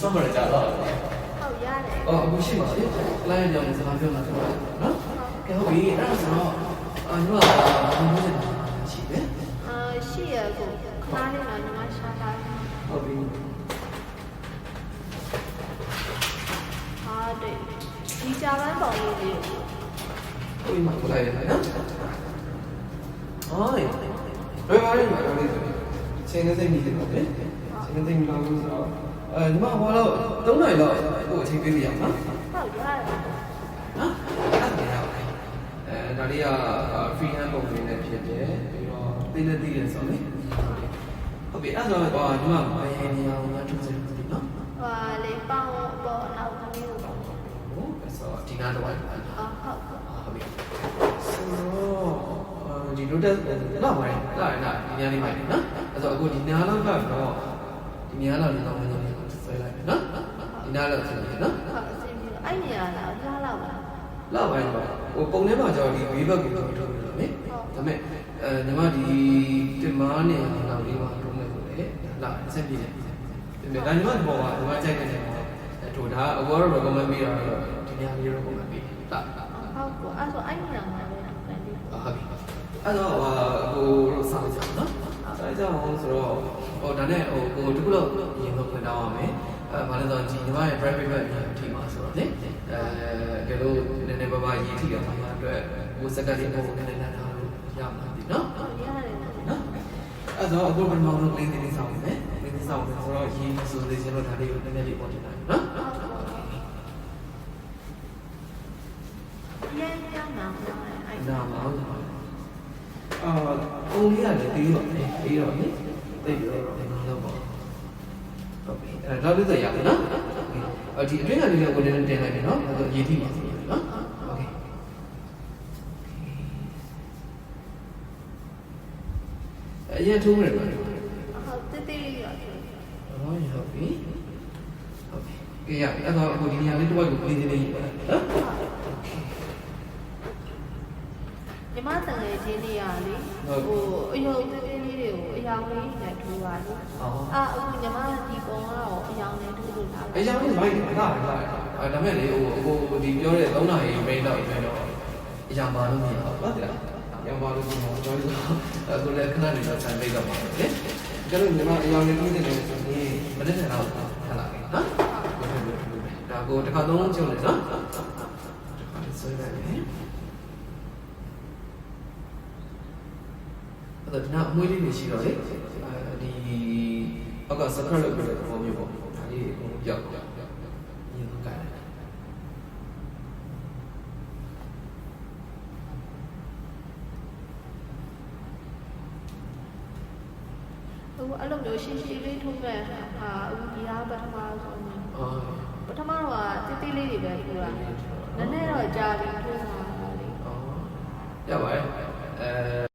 summer ကြာတော့ ဟုတ်ရတယ် အော်အခုရှိပါလေလိုင်းကြောင်စကားပြောမှာတော့နော်ကဲဟုတ်ပြီအဲ့ဒါဆိုတော့ညီမကဘယ်လိုလဲရှိတယ် ရှိရကိုခါလေးတော့ညီမရှာတာ ဟုတ်ပြီ ဟာတဲ့ဒီကြာပန်းပေါ်လေးလေးကို ဟုတ်ပြီမဟုတ်လိုက်ရနော်အော်ဘယ်ပါလဲမတော်လေးချင်းနေစိတ်မိတယ်ပေါ့လေချင်းနေစိတ်မိတော့ဆိုတော့ညီမဟောတော့3နိုင်တော့ကိုအချိန်ပေးပြရအောင်နော် ဟုတ်ရတယ် နော်ဒါလေးက free hand ပုံလေးနဲ့ဖြစ်တယ်ပြီးတော့သိနေသိတယ်ဆိုတော့လေဟုတ်ပြီအဲ့တော့ညီမဘယ်နေရာမှာထုတ်စမ်းလို့နော် ဟာလေးပေါင်းပေါ်နောက်ကလေးကိုဟုတ် ဟုတ်ဆိုတော့ဒီနားတော့ဟုတ်ပြီဆိုတော့ဒီ notice တော့ပါတယ်လာဒီညနေမှနော်အဲ့တော့အခုဒီနားလောက်ကတော့ဒီညလောက်လည်းတော့ဝင်နေတယ်ဆွဲလိုက်မယ်နော်ဒီနားလောက်ဆိုရင်နော် ဟုတ်အဆင်ပြေအဲ့နေရာလားကြားလောက်ပါ လောက်ပိုင်းပါဟိုပုံထဲမှာကျတော့ဒီဘေးဘက်ကိုထုတ်လို့လေဒါပေမဲ့ညီမဒီတင်မားနေလောက်လေးပါတုံးနေလို့လေလာအဆင်ပြေတယ်ဒါညီမဘောပါညီမကြိုက်တဲ့နေရာတို့ဒါအကောတော့ recommend ပေးတာတော့ဒီညလေး recommend ပေးတာဟုတ်ကိုအဲ့ဆိုအဲ့နေရာမှာပဲတယ်ဒီ ဟုတ်ပြီအဲ့တော့ဟိုစောင့်ကြအောင်နော်စောင့်ကြအောင်ဆိုတော့ဟိုဒါနဲ့ဟိုတခုတော့ရင်တော့ဖွင့်တောင်းရမယ်ဘာလဲဆိုတော့ဒီညီမရဲ့ private web အထိမှာဆိုတော့လေကဲလို့နည်းနည်းပါးပါးရေးထိရမှာအတွက်ဟိုစက်ကလေးကိုနည်းနည်းနားထားလို့ရမှာဒီနော် ဟုတ်ရတယ်နော်နော်အဲ့တော့အခုပထမဆုံး link လေးစောင့်မယ် link စောင့်မယ်ဆိုတော့ရေးဆိုသေးချင်လို့ဒါလေးကိုနည်းနည်းလေးပေါ်တင်လိုက်နော် ရမ်းရမ်းမှာအဲ့ နားမှာပုံလေးရတယ်ပြီးတော့လေပြီးတော့လေသိပြီးတော့ဒီမှာတော့ပေါ့ဟုတ်ပြီအဲ့ဒါလေးဆိုရမယ်နော်ဒီအတွင်းကနေလည်းကိုယ်လည်းတင်လိုက်ပြီနော်အဲ့တော့ရေးထိပါဆိုရနော်โอเคအရင်ထုံးရတယ်ဟုတ် ဟုတ်တိတိလေးရတယ် ဟုတ်ပြီဟုတ်ပြီကဲရအဲ့တော့အခုဒီနေရာလေးတစ်ဝက်ကိုပြင်နေနေပါနော် ညီမတန်ငယ်ချင်းလေးရလေဟိုအယုံတိတိလေးတွေကိုအယောင်လေးနဲ့ထိုးပါလေအခုညီမဒီပုံကတော့အယောင်နဲ့ထိုးလို့လာ အရင်ကမိုက်လာဒါမဲ့လေဟိုဒီပြောတဲ့3နာရီမိန်းတော့ပြန်တော့အရင်ပါလို့မရဘူးဟုတ်တယ်ရံပါလို့ကျွန်တော်ပြောလို့အခုလည်းခဏနေတော့ဆန်ပိတ်တော့ပါလေကျတော့ညီမအရင်လေးပြီးနေတယ်ဆိုရင်မနေ့ကတော့ထလာပြီနော်ဒါကိုတစ်ခါသုံးချုပ်နေနော်တစ်ခါဆွဲလိုက်မယ်အဲ့တော့ဒီနောက်အမွှေးလေးတွေရှိတော့လေဒီအောက်က secret လို့ပြောတဲ့ပုံမျိုးပေါ့ဒါလေးကိုပြောက်ညင်တော့ကြိုက်တယ်ဟိုအဲ့လိုမျိုးရှင်းရှင်းလေးထိုးမဲ့ဟာအခုဒီဟာပထမဆုံးပထမတော့တိတိလေးတွေပဲထိုးတာနည်းနည်းတော့ကြာပြီထိုးတာလေ ရပါတယ်